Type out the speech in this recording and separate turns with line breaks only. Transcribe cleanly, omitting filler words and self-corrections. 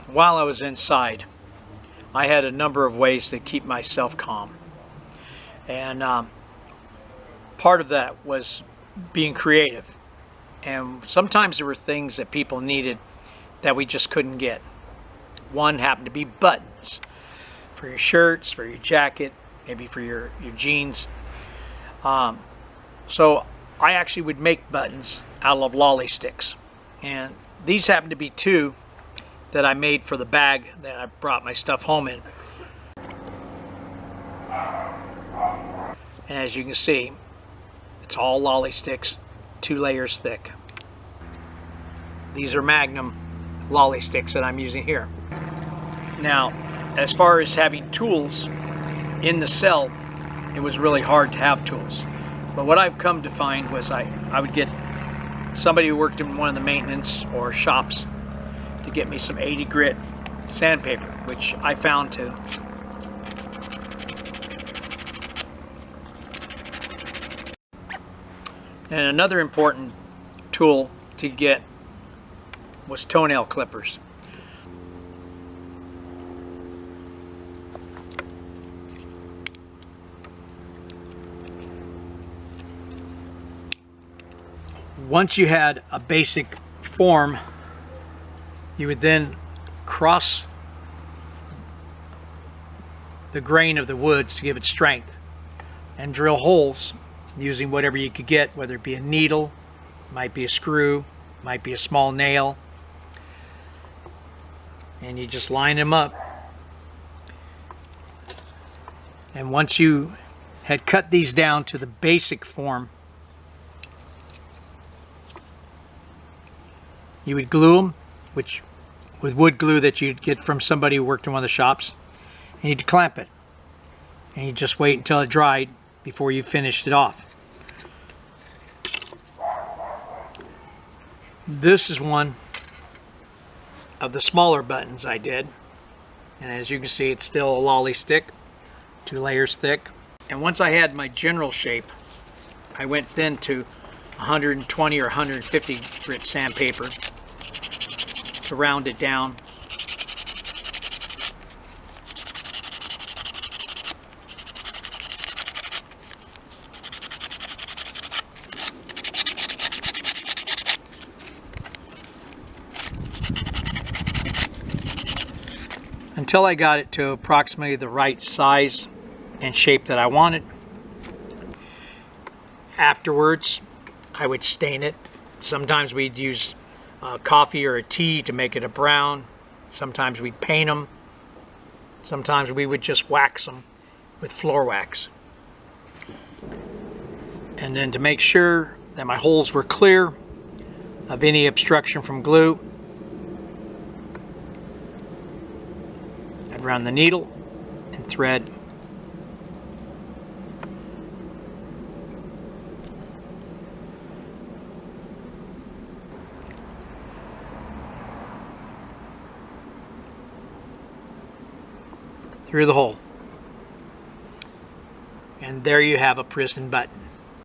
while I was inside, I had a number of ways to keep myself calm. And part of that was being creative. And sometimes there were things that people needed that we just couldn't get. One happened to be buttons for your shirts, for your jacket, maybe for your jeans. So I actually would make buttons out of lolly sticks. And these happen to be two that I made for the bag that I brought my stuff home in. And as you can see, it's all lolly sticks, 2 layers thick. These are Magnum lolly sticks that I'm using here. Now, as far as having tools in the cell, it was really hard to have tools. But what I've come to find was I would get somebody who worked in one of the maintenance or shops to get me some 80 grit sandpaper, which I found too. And another important tool to get was toenail clippers. Once you had a basic form, you would then cross the grain of the woods to give it strength and drill holes using whatever you could get, whether it be a needle, might be a screw, might be a small nail, and you just line them up. And once you had cut these down to the basic form, you would glue them, which with wood glue that you'd get from somebody who worked in one of the shops, and you'd clamp it. And you just wait until it dried before you finished it off. This is one of the smaller buttons I did. And as you can see, it's still a lolly stick, 2 layers thick. And once I had my general shape, I went then to 120 or 150 grit sandpaper to round it down. Until I got it to approximately the right size and shape that I wanted. Afterwards, I would stain it. Sometimes we'd use coffee or a tea to make it a brown. Sometimes we'd paint them. Sometimes we would just wax them with floor wax. And then to make sure that my holes were clear of any obstruction from glue, I'd run the needle and thread through the hole. And there you have a prison button.